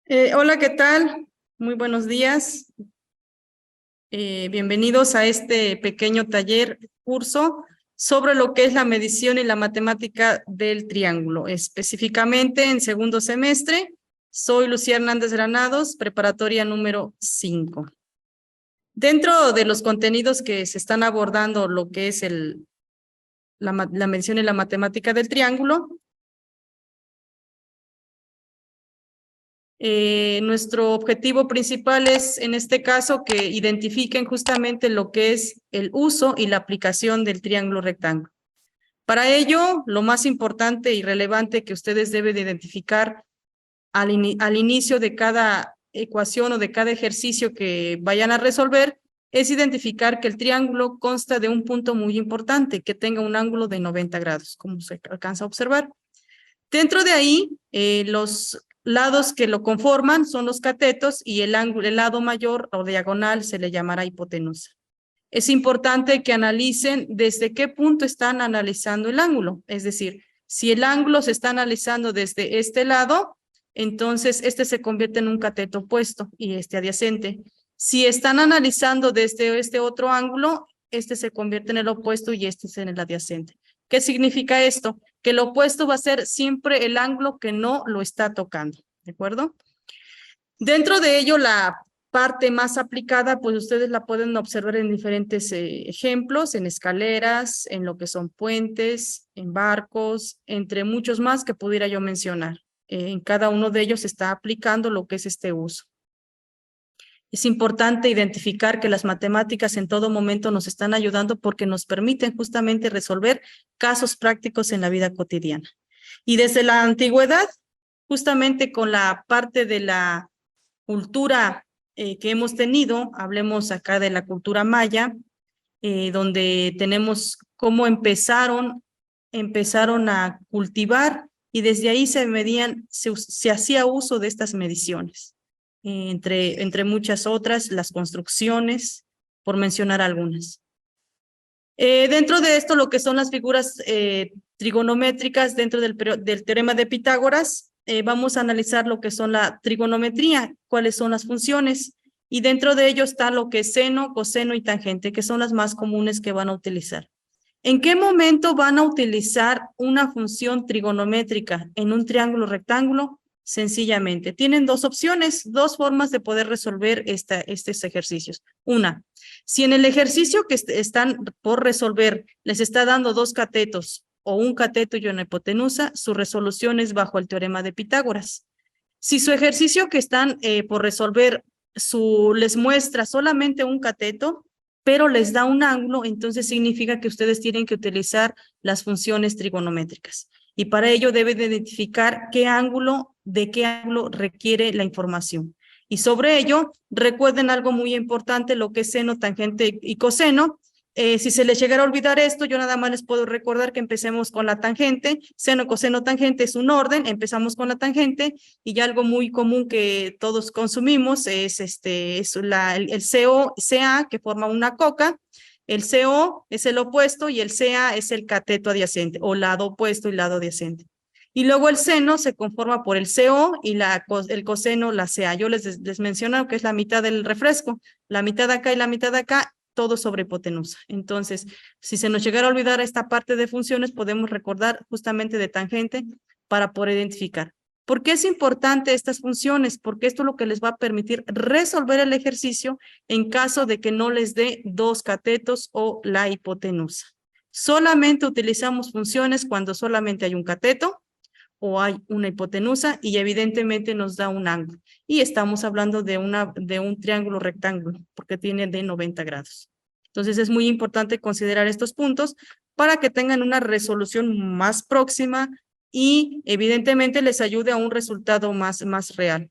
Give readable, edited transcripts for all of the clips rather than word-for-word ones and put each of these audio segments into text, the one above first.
Hola, ¿qué tal? Muy buenos días. Bienvenidos a este pequeño taller, curso sobre lo que es la medición y la matemática del triángulo. Específicamente en segundo semestre, soy Lucía Hernández Granados, preparatoria número 5. Dentro de los contenidos que se están abordando, lo que es la medición y la matemática del triángulo, nuestro objetivo principal es, en este caso, que identifiquen justamente lo que es el uso y la aplicación del triángulo rectángulo. Para ello, lo más importante y relevante que ustedes deben de identificar al inicio de cada ecuación o de cada ejercicio que vayan a resolver es identificar que el triángulo consta de un punto muy importante, que tenga un ángulo de 90 grados, como se alcanza a observar. Dentro de ahí, los lados que lo conforman son los catetos y el lado mayor o diagonal se le llamará hipotenusa. Es importante que analicen desde qué punto están analizando el ángulo. Es decir, si el ángulo se está analizando desde este lado, entonces este se convierte en un cateto opuesto y este adyacente. Si están analizando desde este otro ángulo, este se convierte en el opuesto y este es en el adyacente. ¿Qué significa esto? Que el opuesto va a ser siempre el ángulo que no lo está tocando, ¿de acuerdo? Dentro de ello, la parte más aplicada, pues ustedes la pueden observar en diferentes ejemplos, en escaleras, en lo que son puentes, en barcos, entre muchos más que pudiera yo mencionar. En cada uno de ellos se está aplicando lo que es este uso. Es importante identificar que las matemáticas en todo momento nos están ayudando porque nos permiten justamente resolver casos prácticos en la vida cotidiana. Y desde la antigüedad, justamente con la parte de la cultura que hemos tenido, hablemos acá de la cultura maya, donde tenemos cómo empezaron a cultivar y desde ahí se medían, se hacía uso de estas mediciones. Entre muchas otras, las construcciones, por mencionar algunas. Dentro de esto, lo que son las figuras trigonométricas dentro del teorema de Pitágoras, vamos a analizar lo que son la trigonometría, cuáles son las funciones, y dentro de ello está lo que es seno, coseno y tangente, que son las más comunes que van a utilizar. ¿En qué momento van a utilizar una función trigonométrica en un triángulo rectángulo? Sencillamente, tienen dos opciones, dos formas de poder resolver estos ejercicios. Una, si en el ejercicio que están por resolver les está dando dos catetos o un cateto y una hipotenusa, su resolución es bajo el teorema de Pitágoras. Si su ejercicio que están por resolver les muestra solamente un cateto, pero les da un ángulo, entonces significa que ustedes tienen que utilizar las funciones trigonométricas. Y para ello deben de identificar de qué ángulo requiere la información. Y sobre ello, recuerden algo muy importante, lo que es seno, tangente y coseno. Si se les llegara a olvidar esto, yo nada más les puedo recordar que empecemos con la tangente. Seno, coseno, tangente es un orden, empezamos con la tangente y ya algo muy común que todos consumimos es el CO, CA, que forma una coca. El CO es el opuesto y el CA es el cateto adyacente o lado opuesto y lado adyacente. Y luego el seno se conforma por el CO y el coseno, la CA. Yo les menciono que es la mitad del refresco, la mitad de acá y la mitad de acá, todo sobre hipotenusa. Entonces, si se nos llegara a olvidar esta parte de funciones, podemos recordar justamente de tangente para poder identificar. ¿Por qué es importante estas funciones? Porque esto es lo que les va a permitir resolver el ejercicio en caso de que no les dé dos catetos o la hipotenusa. Solamente utilizamos funciones cuando solamente hay un cateto o hay una hipotenusa y evidentemente nos da un ángulo. Y estamos hablando de un triángulo rectángulo porque tiene de 90 grados. Entonces es muy importante considerar estos puntos para que tengan una resolución más próxima y evidentemente les ayude a un resultado más real.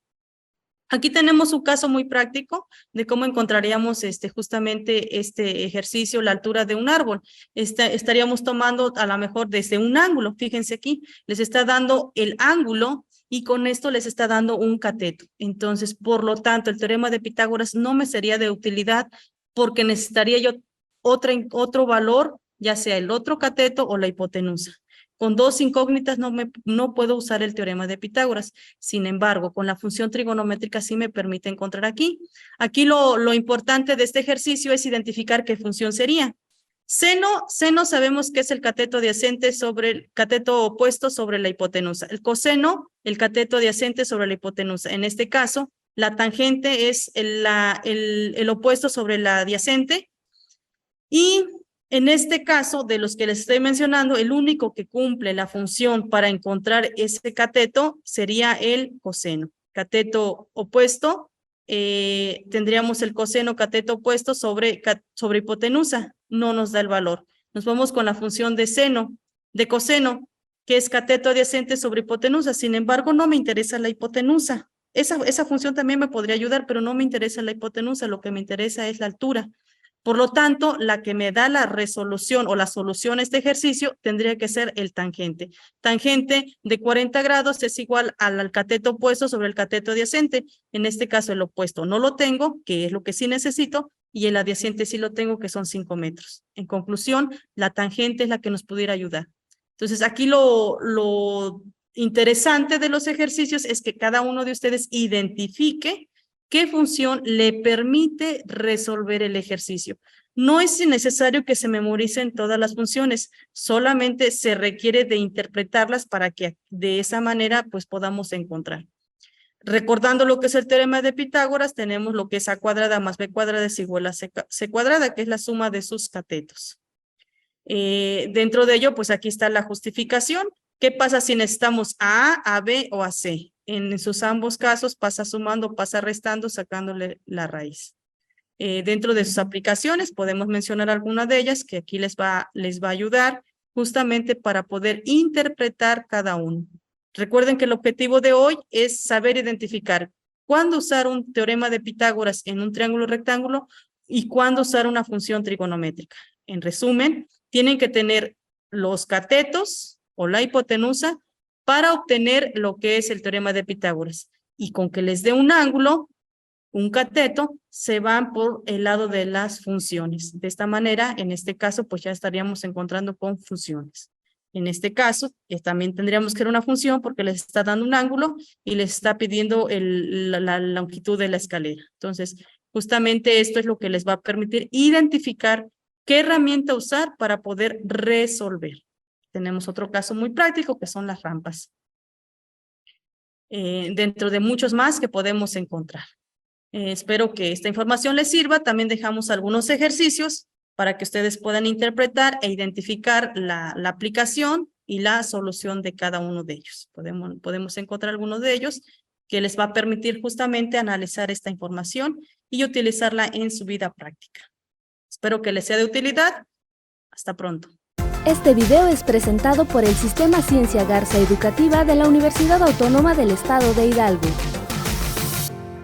Aquí tenemos un caso muy práctico de cómo encontraríamos justamente este ejercicio, la altura de un árbol. Estaríamos tomando a lo mejor desde un ángulo, fíjense aquí, les está dando el ángulo y con esto les está dando un cateto. Entonces, por lo tanto, el teorema de Pitágoras no me sería de utilidad porque necesitaría yo otro valor, ya sea el otro cateto o la hipotenusa. Con dos incógnitas no puedo usar el teorema de Pitágoras. Sin embargo, con la función trigonométrica sí me permite encontrar aquí. Aquí lo importante de este ejercicio es identificar qué función sería. Seno sabemos que es el cateto adyacente sobre el cateto opuesto sobre la hipotenusa. El coseno, el cateto adyacente sobre la hipotenusa. En este caso, la tangente es el opuesto sobre la adyacente. Y en este caso, de los que les estoy mencionando, el único que cumple la función para encontrar ese cateto sería el coseno. Cateto opuesto, tendríamos el coseno cateto opuesto sobre hipotenusa. No nos da el valor. Nos vamos con la función de coseno, que es cateto adyacente sobre hipotenusa. Sin embargo, no me interesa la hipotenusa. Esa función también me podría ayudar, pero no me interesa la hipotenusa. Lo que me interesa es la altura. Por lo tanto, la que me da la resolución o la solución a este ejercicio tendría que ser el tangente. Tangente de 40 grados es igual al cateto opuesto sobre el cateto adyacente. En este caso, el opuesto no lo tengo, que es lo que sí necesito, y el adyacente sí lo tengo, que son 5 metros. En conclusión, la tangente es la que nos pudiera ayudar. Entonces, aquí lo interesante de los ejercicios es que cada uno de ustedes identifique qué función le permite resolver el ejercicio. No es necesario que se memoricen todas las funciones, solamente se requiere de interpretarlas para que de esa manera pues podamos encontrar. Recordando lo que es el teorema de Pitágoras, tenemos lo que es a cuadrada más b cuadrada es igual a c cuadrada, que es la suma de sus catetos. Dentro de ello, pues aquí está la justificación. ¿Qué pasa si necesitamos a A, a B o a C? En sus ambos casos pasa sumando, pasa restando, sacándole la raíz. Dentro de sus aplicaciones podemos mencionar alguna de ellas que aquí les va a ayudar justamente para poder interpretar cada uno. Recuerden que el objetivo de hoy es saber identificar cuándo usar un teorema de Pitágoras en un triángulo rectángulo y cuándo usar una función trigonométrica. En resumen, tienen que tener los catetos o la hipotenusa para obtener lo que es el teorema de Pitágoras. Y con que les dé un ángulo, un cateto, se van por el lado de las funciones. De esta manera, en este caso, pues ya estaríamos encontrando con funciones. En este caso, también tendríamos que ver una función porque les está dando un ángulo y les está pidiendo la longitud de la escalera. Entonces, justamente esto es lo que les va a permitir identificar qué herramienta usar para poder resolver. Tenemos otro caso muy práctico que son las rampas. Dentro de muchos más que podemos encontrar. Espero que esta información les sirva. También dejamos algunos ejercicios para que ustedes puedan interpretar e identificar la aplicación y la solución de cada uno de ellos. Podemos encontrar algunos de ellos que les va a permitir justamente analizar esta información y utilizarla en su vida práctica. Espero que les sea de utilidad. Hasta pronto. Este video es presentado por el Sistema Ciencia Garza Educativa de la Universidad Autónoma del Estado de Hidalgo.